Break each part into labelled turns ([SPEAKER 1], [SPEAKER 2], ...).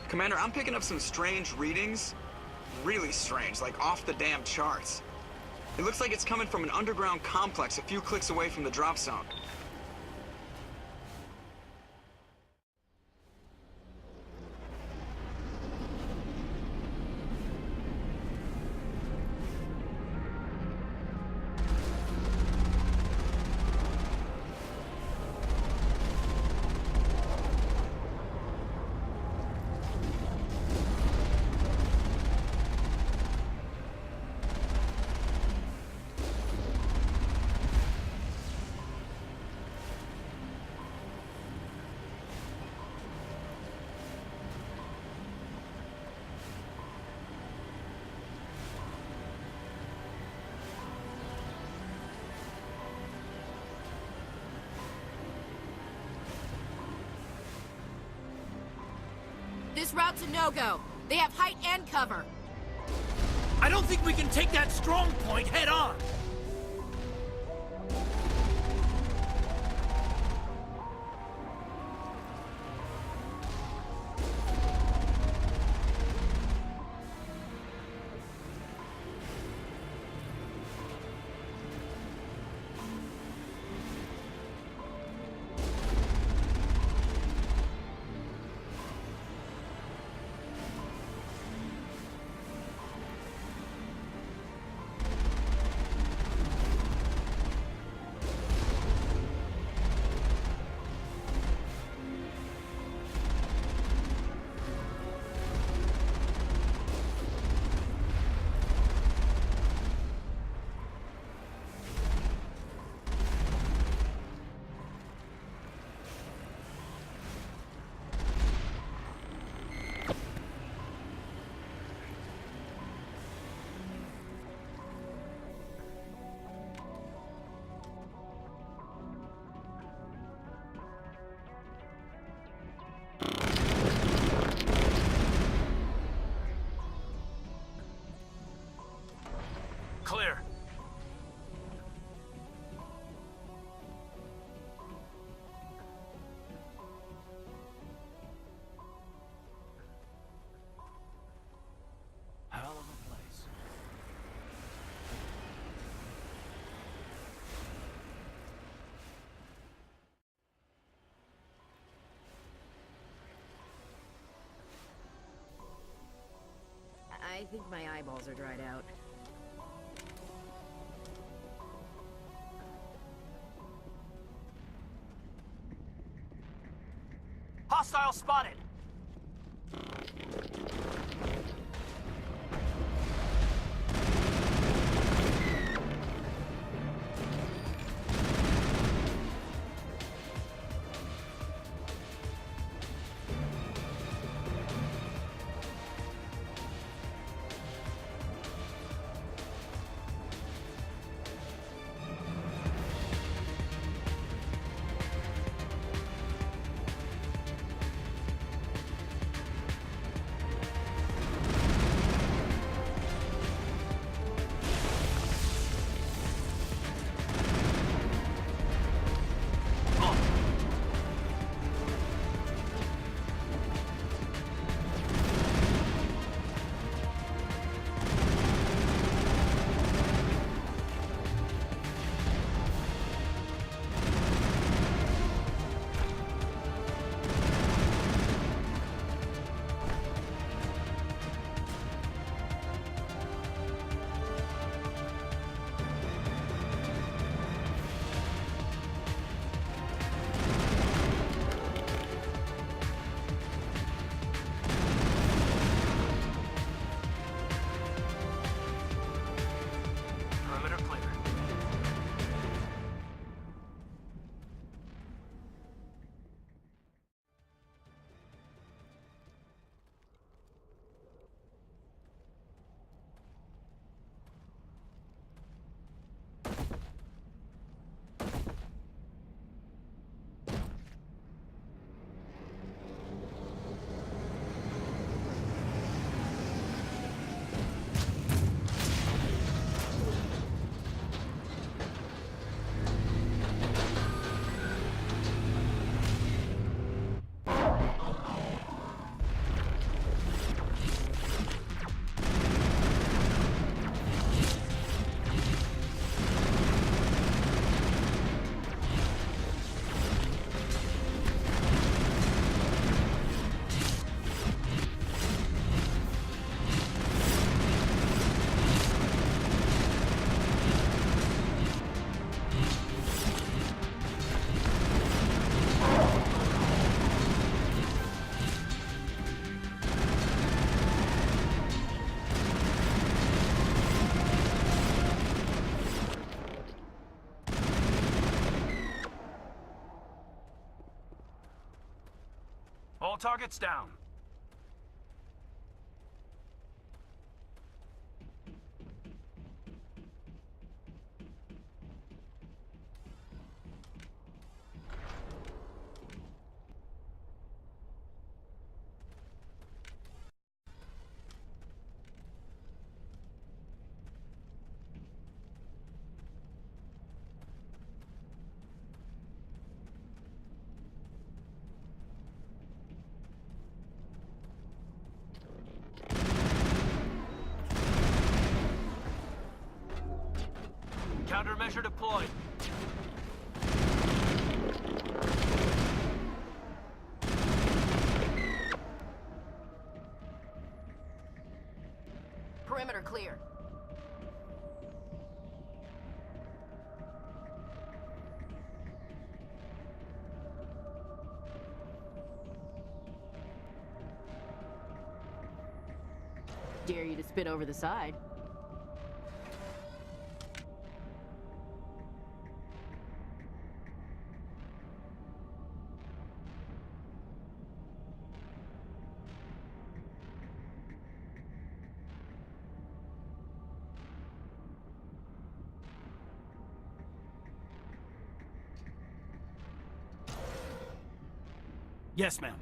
[SPEAKER 1] Commander, I'm picking up some strange readings. Really strange, like off the damn charts. It looks like it's coming from an underground complex a few clicks away from the drop zone.
[SPEAKER 2] This route's a no-go. They have height and cover.
[SPEAKER 3] I don't think we can take that strong point head on. Clear. Hell of a place.
[SPEAKER 2] I think my eyeballs are dried out.
[SPEAKER 3] Hostile spotted! All targets down. Countermeasure deployed.
[SPEAKER 2] Perimeter clear. Dare you to spit over the side.
[SPEAKER 3] Yes, ma'am.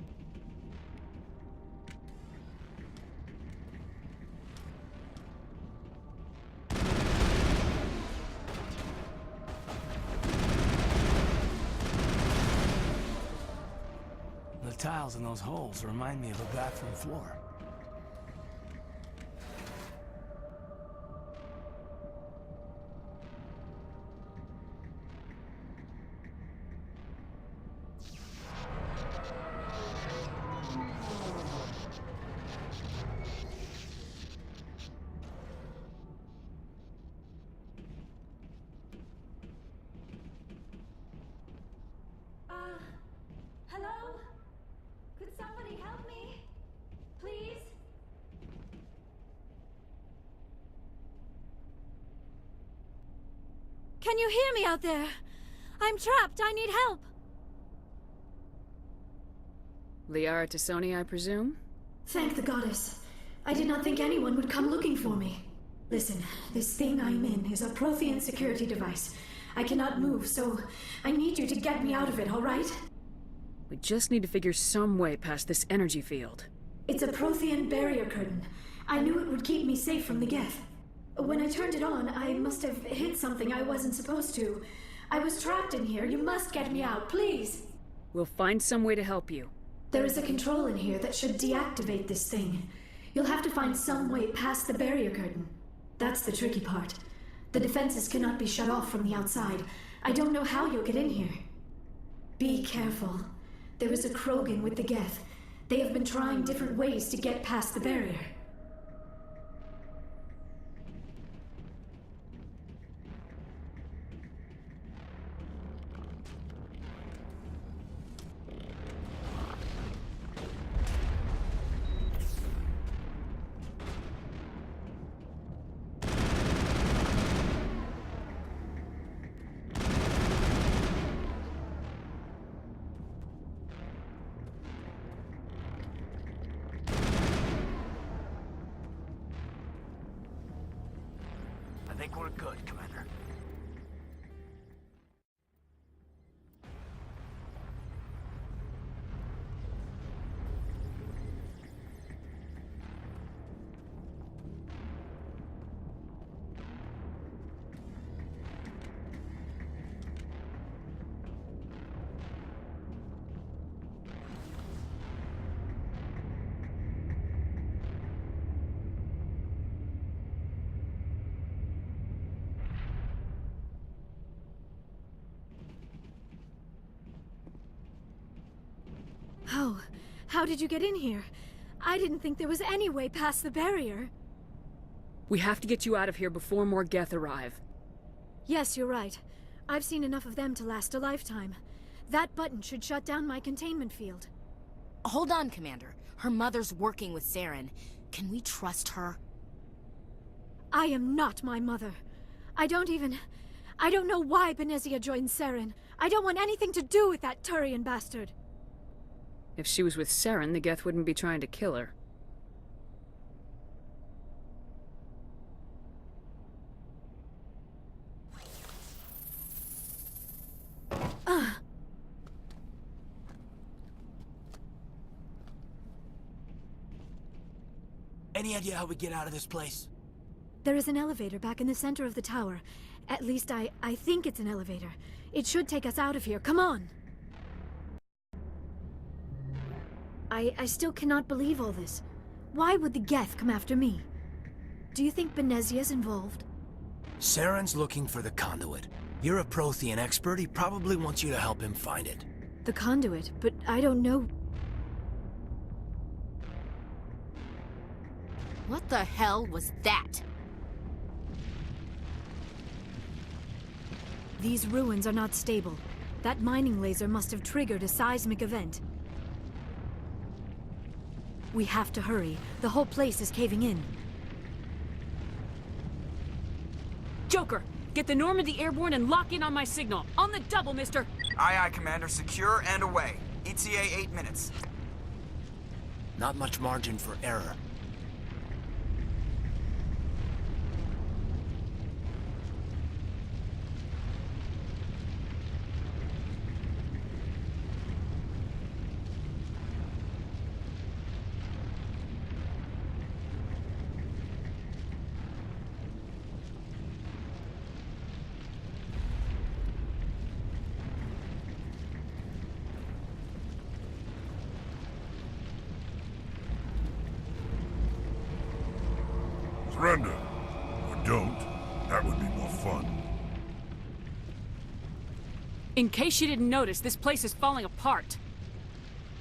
[SPEAKER 4] The tiles in those holes remind me of a bathroom floor.
[SPEAKER 5] Hello? Could somebody help me? Please? Can you hear me out there? I'm trapped. I need help.
[SPEAKER 6] Liara Tassoni, I presume?
[SPEAKER 5] Thank the goddess. I did not think anyone would come looking for me. Listen, this thing I'm in is a Prothean security device. I cannot move, so I need you to get me out of it, all right?
[SPEAKER 6] We just need to figure some way past this energy field.
[SPEAKER 5] It's a Prothean barrier curtain. I knew it would keep me safe from the Geth. When I turned it on, I must have hit something I wasn't supposed to. I was trapped in here. You must get me out, please.
[SPEAKER 6] We'll find some way to help you.
[SPEAKER 5] There is a control in here that should deactivate this thing. You'll have to find some way past the barrier curtain. That's the tricky part. The defenses cannot be shut off from the outside. I don't know how you'll get in here. Be careful. There is a Krogan with the Geth. They have been trying different ways to get past the barrier.
[SPEAKER 3] I think we're good, Commander.
[SPEAKER 5] How did you get in here? I didn't think there was any way past the barrier.
[SPEAKER 6] We have to get you out of here before more Geth arrive.
[SPEAKER 5] Yes, you're right. I've seen enough of them to last a lifetime. That button should shut down my containment field.
[SPEAKER 2] Hold on, Commander. Her mother's working with Saren. Can we trust her?
[SPEAKER 5] I am not my mother. I don't know why Benezia joined Saren. I don't want anything to do with that Turian bastard.
[SPEAKER 6] If she was with Saren, the Geth wouldn't be trying to kill her.
[SPEAKER 3] Any idea how we get out of this place?
[SPEAKER 5] There is an elevator back in the center of the tower. At least I think it's an elevator. It should take us out of here. Come on! I still cannot believe all this. Why would the Geth come after me? Do you think Benezia's involved?
[SPEAKER 3] Saren's looking for the conduit. You're a Prothean expert. He probably wants you to help him find it.
[SPEAKER 5] The conduit, but I don't know.
[SPEAKER 2] What the hell was that?
[SPEAKER 5] These ruins are not stable. That mining laser must have triggered a seismic event. We have to hurry. The whole place is caving in.
[SPEAKER 6] Joker, get the Normandy airborne and lock in on my signal. On the double, mister!
[SPEAKER 1] Aye, aye, Commander. Secure and away. ETA 8 minutes.
[SPEAKER 3] Not much margin for error.
[SPEAKER 7] Surrender. Or don't. That would be more fun.
[SPEAKER 6] In case you didn't notice, this place is falling apart.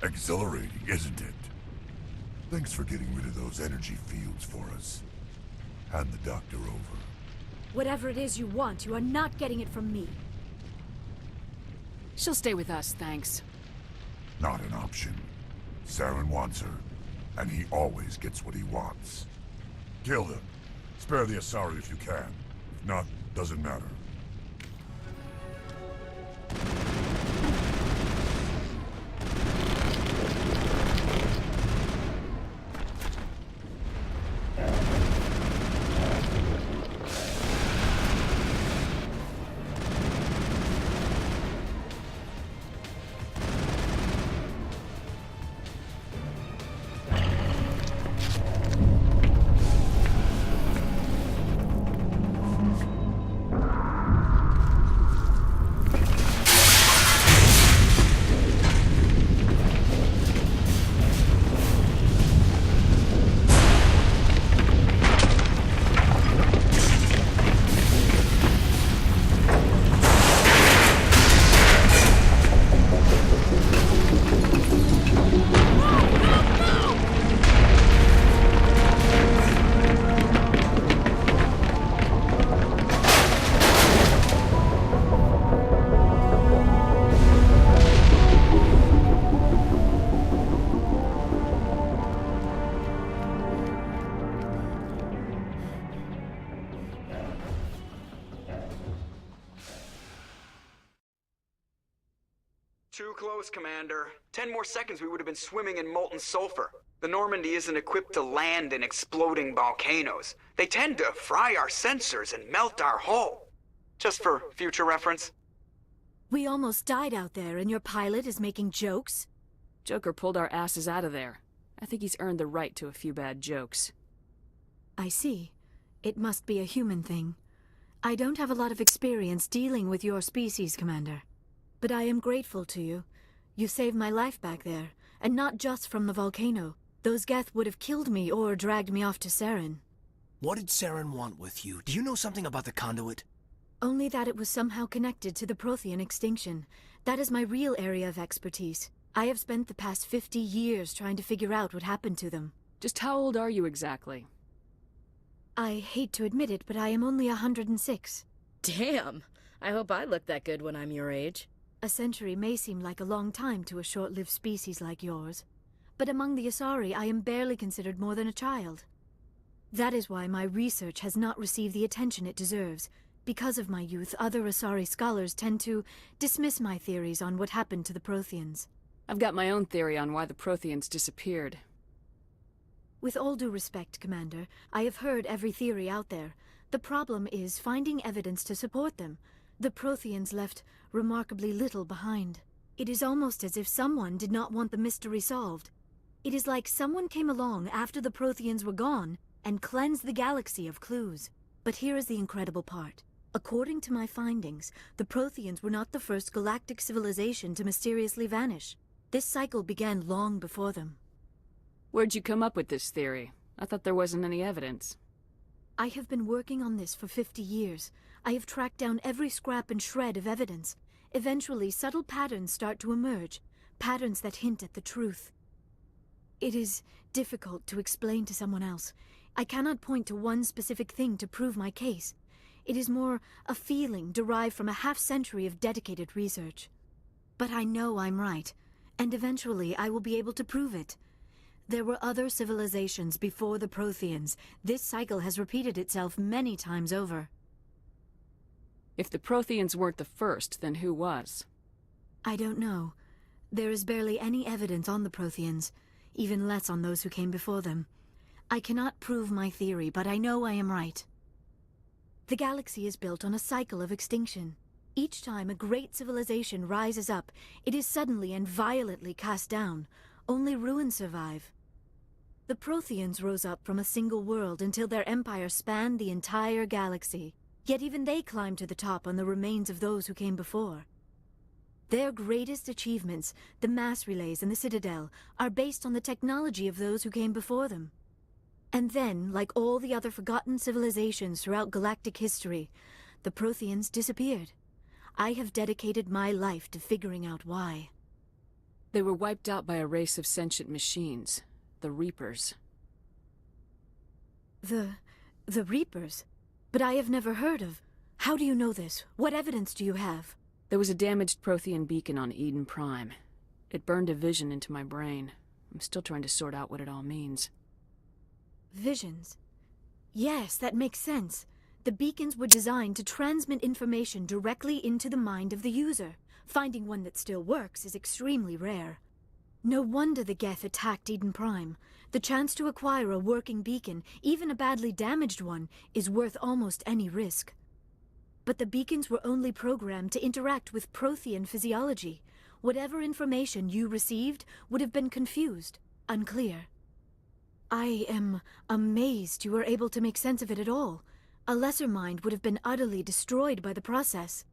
[SPEAKER 7] Exhilarating, isn't it? Thanks for getting rid of those energy fields for us. Hand the doctor over.
[SPEAKER 5] Whatever it is you want, you are not getting it from me.
[SPEAKER 6] She'll stay with us, thanks.
[SPEAKER 7] Not an option. Saren wants her, and he always gets what he wants. Kill him. Spare the Asari if you can. If not, doesn't matter.
[SPEAKER 1] Too close, Commander. 10 more seconds we would have been swimming in molten sulfur. The Normandy isn't equipped to land in exploding volcanoes. They tend to fry our sensors and melt our hull. Just for future reference.
[SPEAKER 5] We almost died out there, and your pilot is making jokes?
[SPEAKER 6] Joker pulled our asses out of there. I think he's earned the right to a few bad jokes.
[SPEAKER 5] I see. It must be a human thing. I don't have a lot of experience dealing with your species, Commander. But I am grateful to you. You saved my life back there, and not just from the volcano. Those Geth would have killed me or dragged me off to Saren.
[SPEAKER 3] What did Saren want with you? Do you know something about the conduit?
[SPEAKER 5] Only that it was somehow connected to the Prothean extinction. That is my real area of expertise. I have spent the past 50 years trying to figure out what happened to them.
[SPEAKER 6] Just how old are you exactly?
[SPEAKER 5] I hate to admit it, but I am only 106.
[SPEAKER 2] Damn! I hope I look that good when I'm your age.
[SPEAKER 5] A century may seem like a long time to a short-lived species like yours. But among the Asari, I am barely considered more than a child. That is why my research has not received the attention it deserves. Because of my youth, other Asari scholars tend to dismiss my theories on what happened to the Protheans.
[SPEAKER 6] I've got my own theory on why the Protheans disappeared.
[SPEAKER 5] With all due respect, Commander, I have heard every theory out there. The problem is finding evidence to support them. The Protheans left remarkably little behind. It is almost as if someone did not want the mystery solved. It is like someone came along after the Protheans were gone and cleansed the galaxy of clues. But here is the incredible part. According to my findings, the Protheans were not the first galactic civilization to mysteriously vanish. This cycle began long before them.
[SPEAKER 6] Where'd you come up with this theory? I thought there wasn't any evidence.
[SPEAKER 5] I have been working on this for 50 years. I have tracked down every scrap and shred of evidence. Eventually, subtle patterns start to emerge, patterns that hint at the truth. It is difficult to explain to someone else. I cannot point to one specific thing to prove my case. It is more a feeling derived from a half-century of dedicated research. But I know I'm right, and eventually I will be able to prove it. There were other civilizations before the Protheans. This cycle has repeated itself many times over.
[SPEAKER 6] If the Protheans weren't the first, then who was?
[SPEAKER 5] I don't know. There is barely any evidence on the Protheans, even less on those who came before them. I cannot prove my theory, but I know I am right. The galaxy is built on a cycle of extinction. Each time a great civilization rises up, it is suddenly and violently cast down. Only ruins survive. The Protheans rose up from a single world until their empire spanned the entire galaxy. Yet even they climbed to the top on the remains of those who came before. Their greatest achievements, the mass relays and the Citadel, are based on the technology of those who came before them. And then, like all the other forgotten civilizations throughout galactic history, the Protheans disappeared. I have dedicated my life to figuring out why.
[SPEAKER 6] They were wiped out by a race of sentient machines, the Reapers.
[SPEAKER 5] The Reapers? But I have never heard of. How do you know this? What evidence do you have?
[SPEAKER 6] There was a damaged Prothean beacon on Eden Prime. It burned a vision into my brain. I'm still trying to sort out what it all means.
[SPEAKER 5] Visions? Yes, that makes sense. The beacons were designed to transmit information directly into the mind of the user. Finding one that still works is extremely rare. No wonder the Geth attacked Eden Prime. The chance to acquire a working beacon, even a badly damaged one, is worth almost any risk. But the beacons were only programmed to interact with Prothean physiology. Whatever information you received would have been confused, unclear. I am amazed you were able to make sense of it at all. A lesser mind would have been utterly destroyed by the process.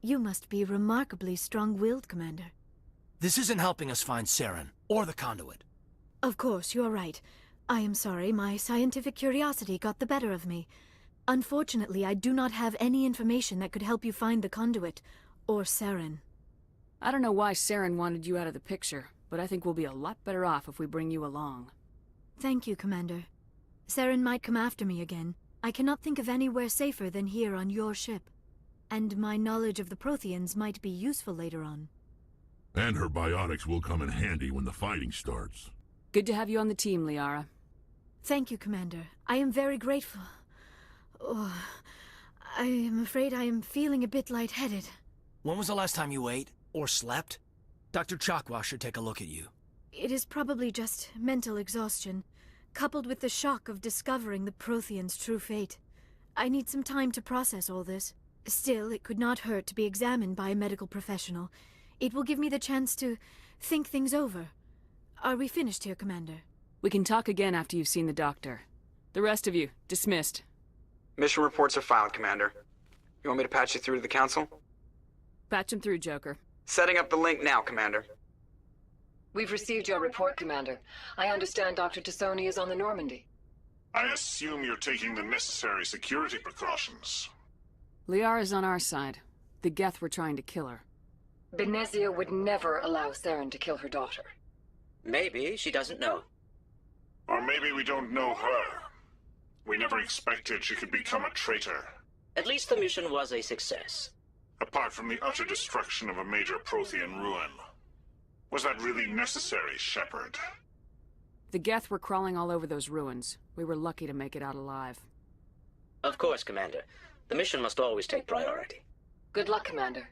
[SPEAKER 5] You must be remarkably strong-willed, Commander.
[SPEAKER 3] This isn't helping us find Saren, or the conduit.
[SPEAKER 5] Of course, you are right. I am sorry, my scientific curiosity got the better of me. Unfortunately, I do not have any information that could help you find the conduit, or Saren.
[SPEAKER 6] I don't know why Saren wanted you out of the picture, but I think we'll be a lot better off if we bring you along.
[SPEAKER 5] Thank you, Commander. Saren might come after me again. I cannot think of anywhere safer than here on your ship. And my knowledge of the Protheans might be useful later on.
[SPEAKER 7] And her biotics will come in handy when the fighting starts.
[SPEAKER 6] Good to have you on the team, Liara.
[SPEAKER 5] Thank you, Commander. I am very grateful. Oh, I am afraid I am feeling a bit lightheaded.
[SPEAKER 3] When was the last time you ate, or slept? Dr. Chakwa should take a look at you.
[SPEAKER 5] It is probably just mental exhaustion, coupled with the shock of discovering the Protheans' true fate. I need some time to process all this. Still, it could not hurt to be examined by a medical professional. It will give me the chance to think things over. Are we finished here, Commander?
[SPEAKER 6] We can talk again after you've seen the doctor. The rest of you, dismissed.
[SPEAKER 1] Mission reports are filed, Commander. You want me to patch you through to the Council?
[SPEAKER 6] Patch him through, Joker.
[SPEAKER 1] Setting up the link now, Commander.
[SPEAKER 8] We've received your report, Commander. I understand Dr. Tassoni is on the Normandy.
[SPEAKER 9] I assume you're taking the necessary security precautions.
[SPEAKER 6] Liara's on our side. The Geth were trying to kill her.
[SPEAKER 8] Benezia would never allow Saren to kill her daughter.
[SPEAKER 10] Maybe she doesn't know.
[SPEAKER 9] Or maybe we don't know her. We never expected she could become a traitor.
[SPEAKER 10] At least the mission was a success.
[SPEAKER 9] Apart from the utter destruction of a major Prothean ruin. Was that really necessary, Shepard?
[SPEAKER 6] The Geth were crawling all over those ruins. We were lucky to make it out alive.
[SPEAKER 10] Of course, Commander. The mission must always take priority.
[SPEAKER 8] Good luck, Commander.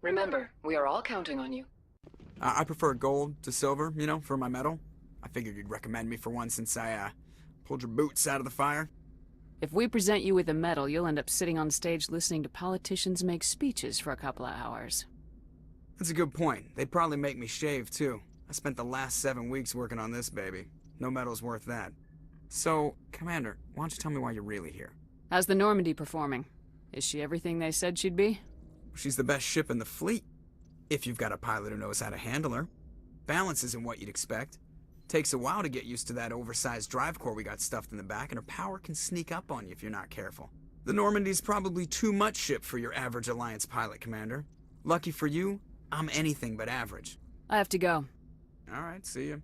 [SPEAKER 8] Remember, we are all counting on you.
[SPEAKER 1] I prefer gold to silver, you know, for my medal. I figured you'd recommend me for one since I, pulled your boots out of the fire.
[SPEAKER 6] If we present you with a medal, you'll end up sitting on stage listening to politicians make speeches for a couple of hours.
[SPEAKER 1] That's a good point. They'd probably make me shave, too. I spent the last 7 weeks working on this baby. No medal's worth that. So, Commander, why don't you tell me why you're really here?
[SPEAKER 6] How's the Normandy performing? Is she everything they said she'd be?
[SPEAKER 1] She's the best ship in the fleet. If you've got a pilot who knows how to handle her. Balance isn't what you'd expect. Takes a while to get used to that oversized drive core we got stuffed in the back, and her power can sneak up on you if you're not careful. The Normandy's probably too much ship for your average Alliance pilot, Commander. Lucky for you, I'm anything but average.
[SPEAKER 6] I have to go.
[SPEAKER 1] Alright, see ya.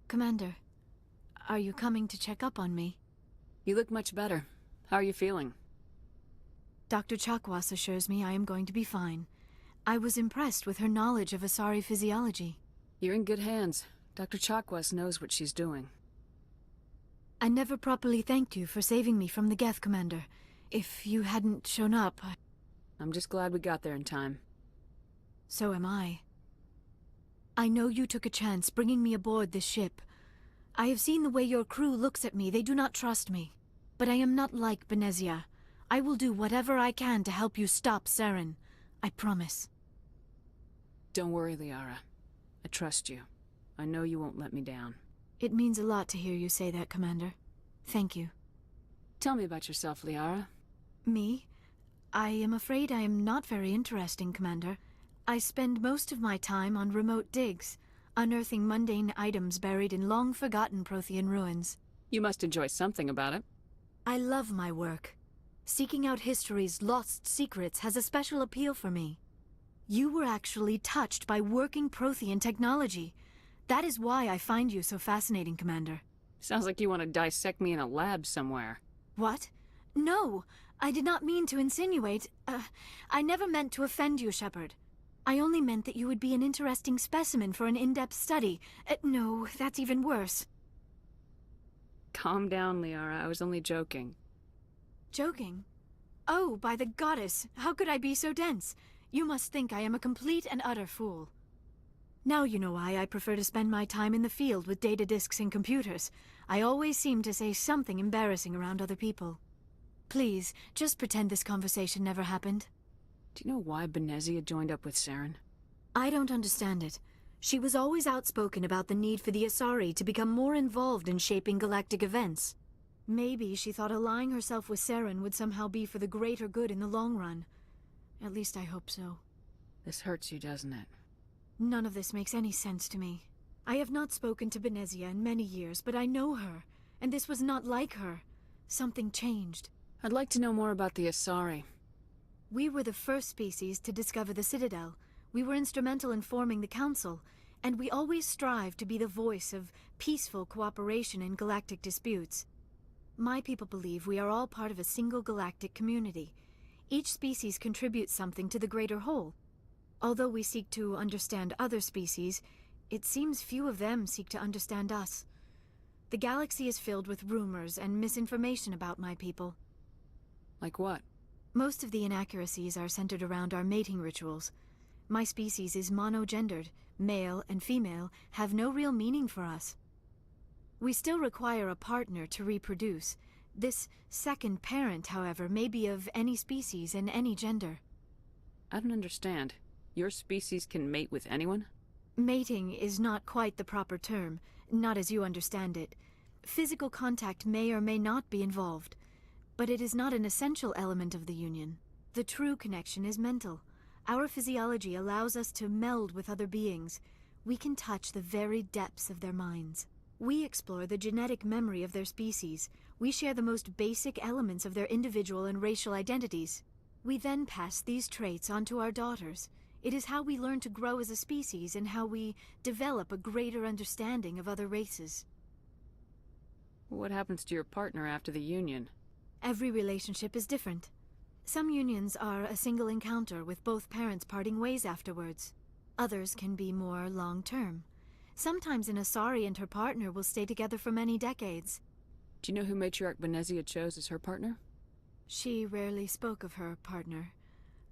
[SPEAKER 5] Commander, are you coming to check up on me?
[SPEAKER 6] You look much better. How are you feeling?
[SPEAKER 5] Dr. Chakwas assures me I am going to be fine. I was impressed with her knowledge of Asari physiology.
[SPEAKER 6] You're in good hands. Dr. Chakwas knows what she's doing.
[SPEAKER 5] I never properly thanked you for saving me from the Geth, Commander. If you hadn't shown up,
[SPEAKER 6] I'm just glad we got there in time.
[SPEAKER 5] So am I. I know you took a chance bringing me aboard this ship. I have seen the way your crew looks at me. They do not trust me. But I am not like Benezia. I will do whatever I can to help you stop Saren. I promise.
[SPEAKER 6] Don't worry, Liara. I trust you. I know you won't let me down.
[SPEAKER 5] It means a lot to hear you say that, Commander. Thank you.
[SPEAKER 6] Tell me about yourself, Liara.
[SPEAKER 5] Me? I am afraid I am not very interesting, Commander. I spend most of my time on remote digs, unearthing mundane items buried in long-forgotten Prothean ruins.
[SPEAKER 6] You must enjoy something about it.
[SPEAKER 5] I love my work. Seeking out history's lost secrets has a special appeal for me. You were actually touched by working Prothean technology. That is why I find you so fascinating, Commander.
[SPEAKER 6] Sounds like you want to dissect me in a lab somewhere.
[SPEAKER 5] What? No, I did not mean to insinuate. I never meant to offend you, Shepard. I only meant that you would be an interesting specimen for an in-depth study. No, that's even worse.
[SPEAKER 6] Calm down, Liara. I was only joking.
[SPEAKER 5] Joking? Oh, by the goddess, how could I be so dense? You must think I am a complete and utter fool. Now you know why I prefer to spend my time in the field with data disks and computers. I always seem to say something embarrassing around other people. Please, just pretend this conversation never happened.
[SPEAKER 6] Do you know why Benezia joined up with Saren?
[SPEAKER 5] I don't understand it. She was always outspoken about the need for the Asari to become more involved in shaping galactic events. Maybe she thought allying herself with Saren would somehow be for the greater good in the long run. At least I hope so.
[SPEAKER 6] This hurts you, doesn't it?
[SPEAKER 5] None of this makes any sense to me. I have not spoken to Benezia in many years, but I know her, and this was not like her. Something changed.
[SPEAKER 6] I'd like to know more about the Asari.
[SPEAKER 5] We were the first species to discover the Citadel. We were instrumental in forming the Council, and we always strive to be the voice of peaceful cooperation in galactic disputes. My people believe we are all part of a single galactic community. Each species contributes something to the greater whole. Although we seek to understand other species, it seems few of them seek to understand us. The galaxy is filled with rumors and misinformation about my people.
[SPEAKER 6] Like what?
[SPEAKER 5] Most of the inaccuracies are centered around our mating rituals. My species is monogendered. Male and female have no real meaning for us. We still require a partner to reproduce. This second parent, however, may be of any species and any gender.
[SPEAKER 6] I don't understand. Your species can mate with anyone?
[SPEAKER 5] Mating is not quite the proper term, not as you understand it. Physical contact may or may not be involved, but it is not an essential element of the union. The true connection is mental. Our physiology allows us to meld with other beings. We can touch the very depths of their minds. We explore the genetic memory of their species. We share the most basic elements of their individual and racial identities. We then pass these traits on to our daughters. It is how we learn to grow as a species and how we develop a greater understanding of other races.
[SPEAKER 6] What happens to your partner after the union?
[SPEAKER 5] Every relationship is different. Some unions are a single encounter with both parents parting ways afterwards. Others can be more long-term.
[SPEAKER 11] Sometimes an Asari and her partner will stay together for many decades.
[SPEAKER 6] Do you know who Matriarch Benezia chose as her partner?
[SPEAKER 11] She rarely spoke of her partner.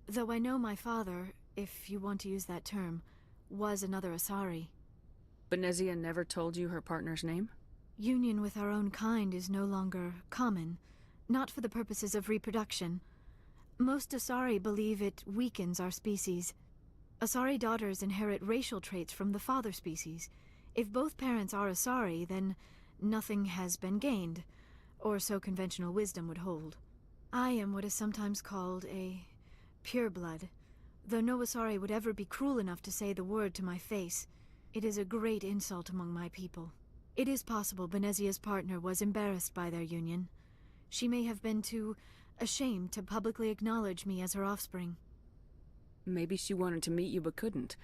[SPEAKER 11] Though I know my father, if you want to use that term, was another Asari.
[SPEAKER 6] Benezia never told you her partner's name?
[SPEAKER 11] Union with our own kind is no longer common, not for the purposes of reproduction. Most Asari believe it weakens our species. Asari daughters inherit racial traits from the father species. If both parents are Asari, then nothing has been gained, or so conventional wisdom would hold. I am what is sometimes called a pureblood, though no Asari would ever be cruel enough to say the word to my face. It is a great insult among my people. It is possible Benezia's partner was embarrassed by their union. She may have been too ashamed to publicly acknowledge me as her offspring.
[SPEAKER 6] Maybe she wanted to meet you but couldn't.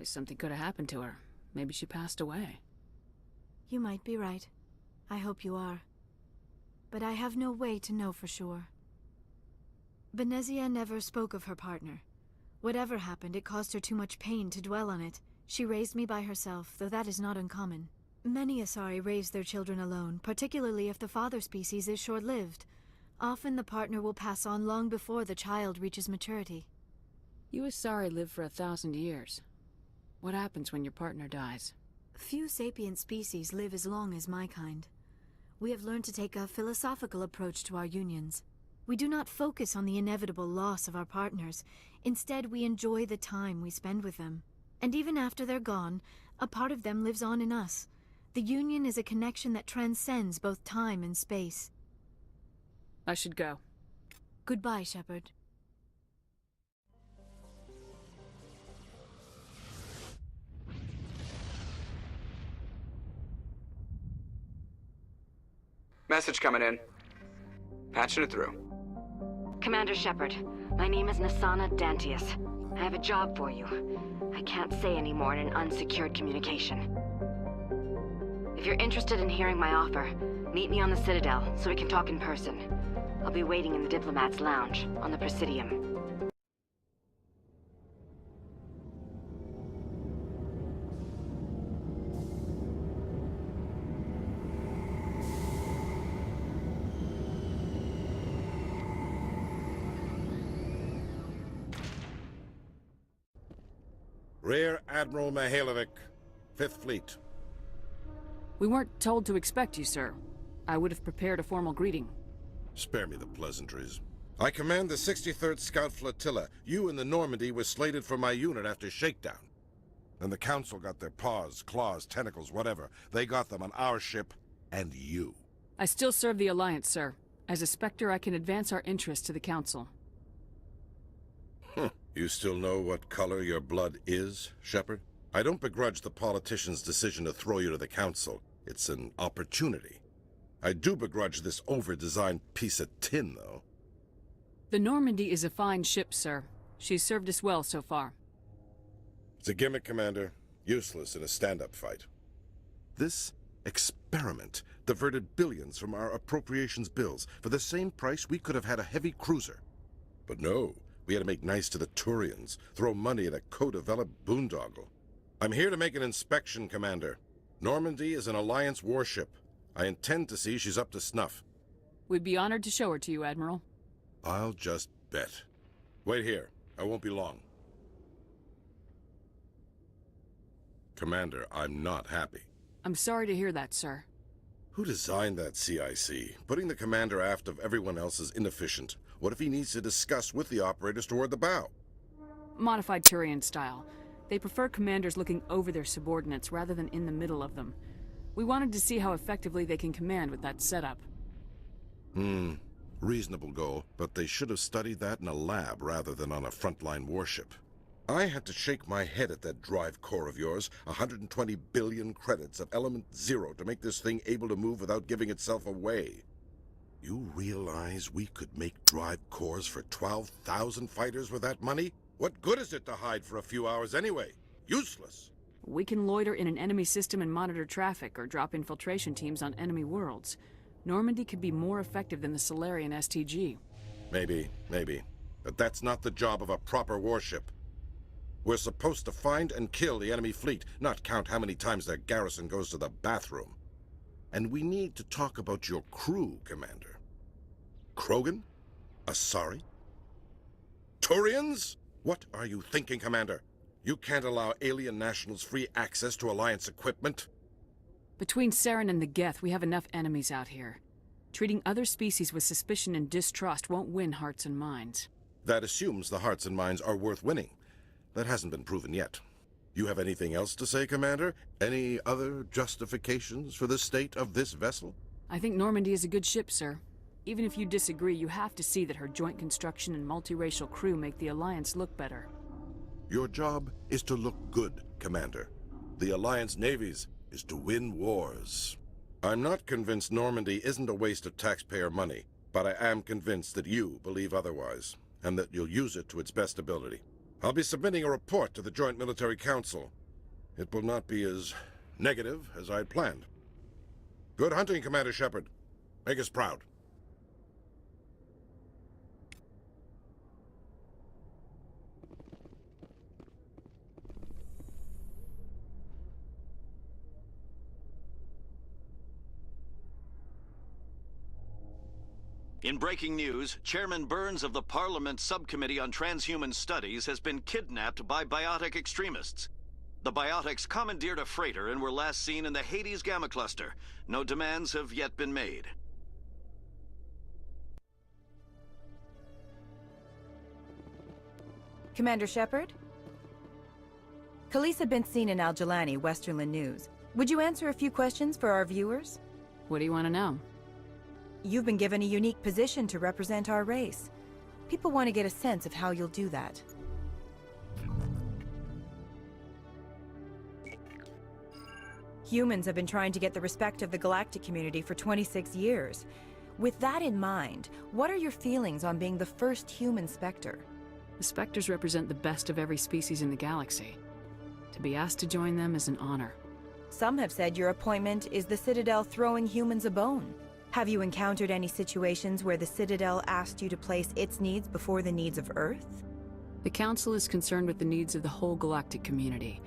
[SPEAKER 6] Something could have happened to her. Maybe she passed away.
[SPEAKER 11] You might be right. I hope you are. But I have no way to know for sure. Benezia never spoke of her partner. Whatever happened, it caused her too much pain to dwell on it. She raised me by herself, though that is not uncommon. Many Asari raise their children alone, particularly if the father species is short-lived. Often the partner will pass on long before the child reaches maturity.
[SPEAKER 6] You Asari live for 1,000 years. What happens when your partner dies?
[SPEAKER 11] Few sapient species live as long as my kind. We have learned to take a philosophical approach to our unions. We do not focus on the inevitable loss of our partners. Instead, we enjoy the time we spend with them. And even after they're gone, a part of them lives on in us. The union is a connection that transcends both time and space.
[SPEAKER 6] I should go.
[SPEAKER 11] Goodbye, Shepard.
[SPEAKER 1] Message coming in. Patching it through.
[SPEAKER 2] Commander Shepard, my name is Nasana Dantius. I have a job for you. I can't say any more in an unsecured communication. If you're interested in hearing my offer, meet me on the Citadel so we can talk in person. I'll be waiting in the Diplomat's Lounge on the Presidium.
[SPEAKER 12] Rear Admiral Mihailovic, 5th Fleet.
[SPEAKER 6] We weren't told to expect you, sir. I would have prepared a formal greeting.
[SPEAKER 12] Spare me the pleasantries. I command the 63rd Scout Flotilla. You and the Normandy were slated for my unit after shakedown. And the Council got their paws, claws, tentacles, whatever. They got them on our ship, and you.
[SPEAKER 6] I still serve the Alliance, sir. As a Spectre, I can advance our interests to the Council.
[SPEAKER 12] You still know what color your blood is, Shepard? I don't begrudge the politician's decision to throw you to the Council. It's an opportunity. I do begrudge this over-designed piece of tin, though.
[SPEAKER 6] The Normandy is a fine ship, sir. She's served us well so far.
[SPEAKER 12] It's a gimmick, Commander. Useless in a stand-up fight. This experiment diverted billions from our appropriations bills. For the same price, we could have had a heavy cruiser. But no, we had to make nice to the Turians, throw money at a co-developed boondoggle. I'm here to make an inspection, Commander. Normandy is an Alliance warship. I intend to see she's up to snuff.
[SPEAKER 6] We'd be honored to show her to you, Admiral.
[SPEAKER 12] I'll just bet. Wait here. I won't be long. Commander, I'm not happy.
[SPEAKER 6] I'm sorry to hear that, sir.
[SPEAKER 12] Who designed that CIC? Putting the commander aft of everyone else is inefficient. What if he needs to discuss with the operators toward the bow?
[SPEAKER 6] Modified Turian style. They prefer commanders looking over their subordinates rather than in the middle of them. We wanted to see how effectively they can command with that setup.
[SPEAKER 12] Reasonable goal, but they should have studied that in a lab rather than on a frontline warship. I had to shake my head at that drive core of yours. 120 billion credits of element 0 to make this thing able to move without giving itself away. You realize we could make drive cores for 12,000 fighters with that money? What good is it to hide for a few hours anyway? Useless.
[SPEAKER 6] We can loiter in an enemy system and monitor traffic or drop infiltration teams on enemy worlds. Normandy could be more effective than the Solarian STG.
[SPEAKER 12] Maybe. But that's not the job of a proper warship. We're supposed to find and kill the enemy fleet, not count how many times their garrison goes to the bathroom. And we need to talk about your crew, Commander. Krogan? Asari? Turians? What are you thinking, Commander? You can't allow alien nationals free access to Alliance equipment?
[SPEAKER 6] Between Saren and the Geth, we have enough enemies out here. Treating other species with suspicion and distrust won't win hearts and minds.
[SPEAKER 12] That assumes the hearts and minds are worth winning. That hasn't been proven yet. You have anything else to say, Commander? Any other justifications for the state of this vessel?
[SPEAKER 6] I think Normandy is a good ship, sir. Even if you disagree, you have to see that her joint construction and multiracial crew make the Alliance look better.
[SPEAKER 12] Your job is to look good, Commander. The Alliance navies is to win wars. I'm not convinced Normandy isn't a waste of taxpayer money, but I am convinced that you believe otherwise, and that you'll use it to its best ability. I'll be submitting a report to the Joint Military Council. It will not be as negative as I'd planned. Good hunting, Commander Shepard. Make us proud.
[SPEAKER 13] In breaking news, Chairman Burns of the Parliament Subcommittee on Transhuman Studies has been kidnapped by biotic extremists. The biotics commandeered a freighter and were last seen in the Hades Gamma Cluster. No demands have yet been made.
[SPEAKER 14] Commander Shepard? Khaleesa been seen in Al-Jalani, Westerland News. Would you answer a few questions for our viewers?
[SPEAKER 6] What do you want to know?
[SPEAKER 14] You've been given a unique position to represent our race. People want to get a sense of how you'll do that. Humans have been trying to get the respect of the galactic community for 26 years. With that in mind, what are your feelings on being the first human Spectre?
[SPEAKER 6] The Spectres represent the best of every species in the galaxy. To be asked to join them is an honor.
[SPEAKER 14] Some have said your appointment is the Citadel throwing humans a bone. Have you encountered any situations where the Citadel asked you to place its needs before the needs of Earth?
[SPEAKER 6] The Council is concerned with the needs of the whole galactic community.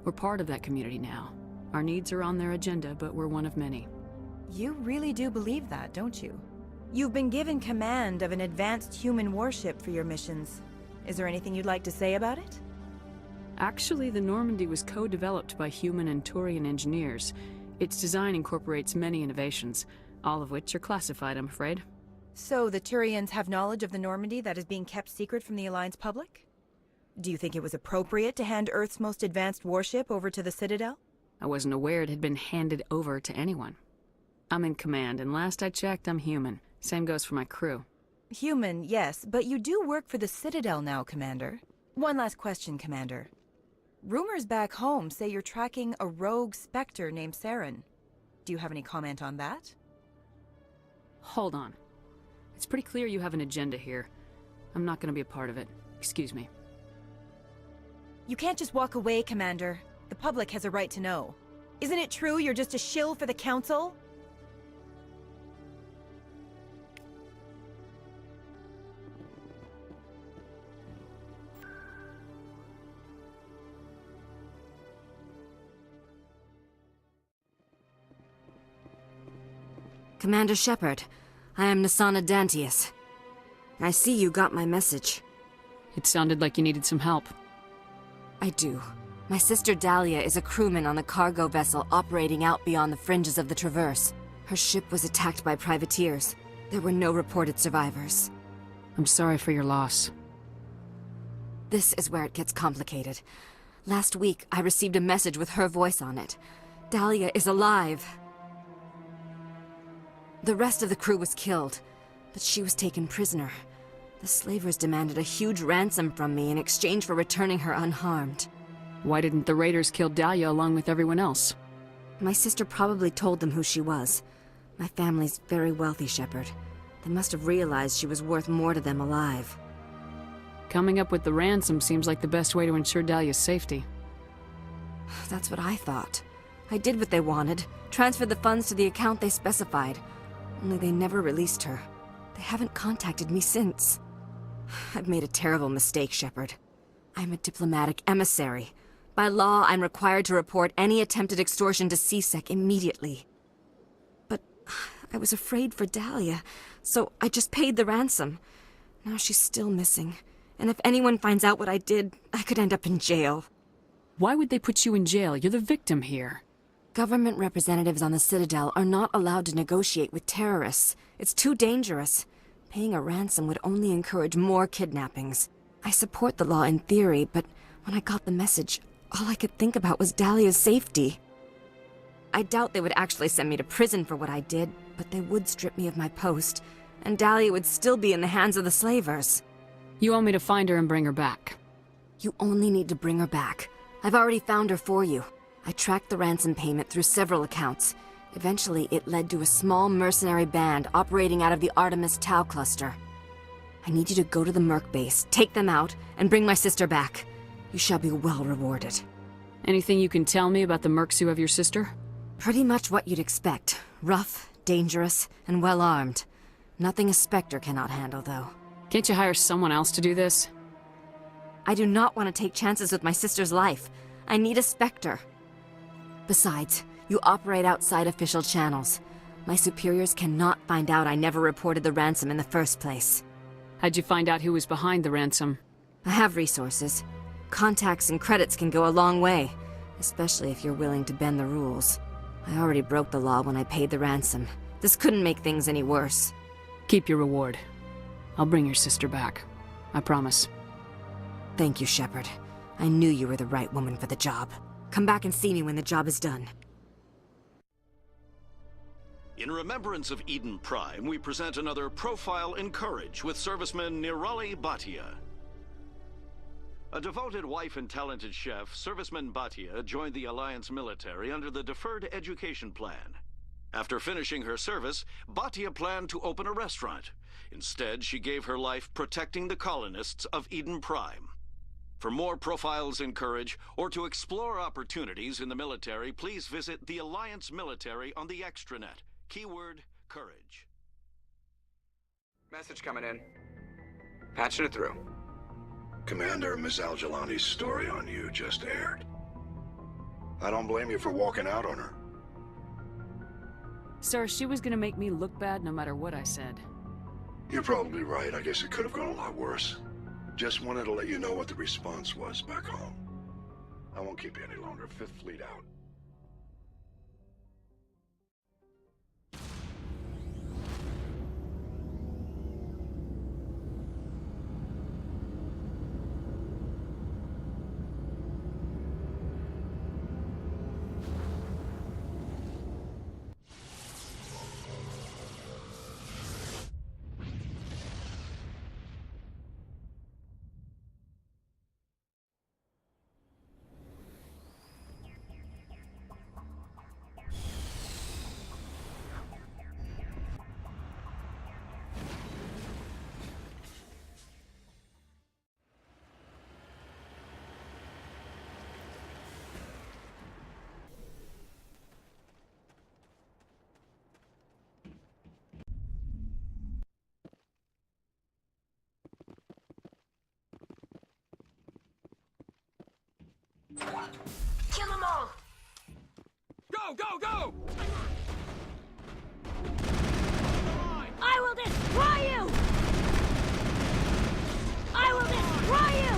[SPEAKER 6] We're part of that community now. Our needs are on their agenda, but we're one of many.
[SPEAKER 14] You really do believe that, don't you? You've been given command of an advanced human warship for your missions. Is there anything you'd like to say about it?
[SPEAKER 6] Actually, the Normandy was co-developed by human and Turian engineers. Its design incorporates many innovations, all of which are classified, I'm afraid.
[SPEAKER 14] So the Turians have knowledge of the Normandy that is being kept secret from the Alliance public? Do you think it was appropriate to hand Earth's most advanced warship over to the Citadel?
[SPEAKER 6] I wasn't aware it had been handed over to anyone. I'm in command, and last I checked, I'm human. Same goes for my crew.
[SPEAKER 14] Human, yes, but you do work for the Citadel now, Commander. One last question, Commander. Rumors back home say you're tracking a rogue Spectre named Saren. Do you have any comment on that?
[SPEAKER 6] Hold on. It's pretty clear you have an agenda here. I'm not going to be a part of it. Excuse me.
[SPEAKER 14] You can't just walk away, Commander. The public has a right to know. Isn't it true you're just a shill for the Council?
[SPEAKER 2] Commander Shepard, I am Nasana Dantius. I see you got my message.
[SPEAKER 6] It sounded like you needed some help.
[SPEAKER 2] I do. My sister Dahlia is a crewman on a cargo vessel operating out beyond the fringes of the Traverse. Her ship was attacked by privateers. There were no reported survivors.
[SPEAKER 6] I'm sorry for your loss.
[SPEAKER 2] This is where it gets complicated. Last week, I received a message with her voice on it. Dahlia is alive. The rest of the crew was killed, but she was taken prisoner. The slavers demanded a huge ransom from me in exchange for returning her unharmed.
[SPEAKER 6] Why didn't the raiders kill Dahlia along with everyone else?
[SPEAKER 2] My sister probably told them who she was. My family's very wealthy, Shepard. They must have realized she was worth more to them alive.
[SPEAKER 6] Coming up with the ransom seems like the best way to ensure Dahlia's safety.
[SPEAKER 2] That's what I thought. I did what they wanted, transferred the funds to the account they specified. Only they never released her. They haven't contacted me since. I've made a terrible mistake, Shepard. I'm a diplomatic emissary. By law, I'm required to report any attempted extortion to CSEC immediately. But I was afraid for Dahlia, so I just paid the ransom. Now she's still missing. And if anyone finds out what I did, I could end up in jail.
[SPEAKER 6] Why would they put you in jail? You're the victim here.
[SPEAKER 2] Government representatives on the Citadel are not allowed to negotiate with terrorists. It's too dangerous. Paying a ransom would only encourage more kidnappings. I support the law in theory, but when I got the message, all I could think about was Dahlia's safety. I doubt they would actually send me to prison for what I did, but they would strip me of my post, and Dahlia would still be in the hands of the slavers.
[SPEAKER 6] You want me to find her and bring her back?
[SPEAKER 2] You only need to bring her back. I've already found her for you. I tracked the ransom payment through several accounts. Eventually, it led to a small mercenary band operating out of the Artemis Tau cluster. I need you to go to the Merc base, take them out, and bring my sister back. You shall be well rewarded.
[SPEAKER 6] Anything you can tell me about the Mercs who have your sister?
[SPEAKER 2] Pretty much what you'd expect. Rough, dangerous, and well-armed. Nothing a Spectre cannot handle, though.
[SPEAKER 6] Can't you hire someone else to do this?
[SPEAKER 2] I do not want to take chances with my sister's life. I need a Spectre. Besides, you operate outside official channels. My superiors cannot find out I never reported the ransom in the first place.
[SPEAKER 6] How'd you find out who was behind the ransom?
[SPEAKER 2] I have resources. Contacts and credits can go a long way, especially if you're willing to bend the rules. I already broke the law when I paid the ransom. This couldn't make things any worse.
[SPEAKER 6] Keep your reward. I'll bring your sister back. I promise.
[SPEAKER 2] Thank you, Shepard. I knew you were the right woman for the job. Come back and see me when the job is done.
[SPEAKER 13] In remembrance of Eden Prime, we present another Profile in Courage with serviceman Nirali Bhatia. A devoted wife and talented chef, serviceman Bhatia joined the Alliance military under the Deferred Education Plan. After finishing her service, Bhatia planned to open a restaurant. Instead, she gave her life protecting the colonists of Eden Prime. For more Profiles in Courage, or to explore opportunities in the military, please visit the Alliance Military on the extranet. Keyword, courage.
[SPEAKER 1] Message coming in. Patching it through.
[SPEAKER 15] Commander, Ms. Al-Jalani's story on you just aired. I don't blame you for walking out on her.
[SPEAKER 6] Sir, she was gonna make me look bad no matter what I said.
[SPEAKER 15] You're probably right. I guess it could have gone a lot worse. Just wanted to let you know what the response was back home. I won't keep you any longer. Fifth Fleet out.
[SPEAKER 16] Kill them all!
[SPEAKER 17] Go, go, go!
[SPEAKER 16] I will destroy you! I will destroy you!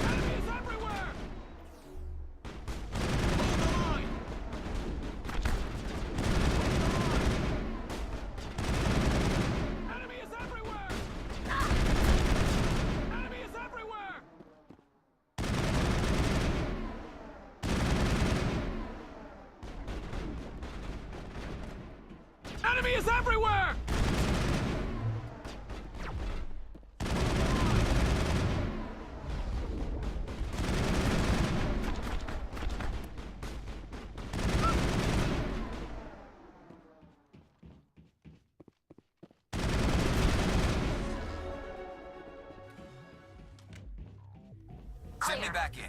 [SPEAKER 17] Enemies everywhere! Hold the line! Enemy is everywhere! Enemy is everywhere! Enemy is everywhere!
[SPEAKER 3] Send me back in.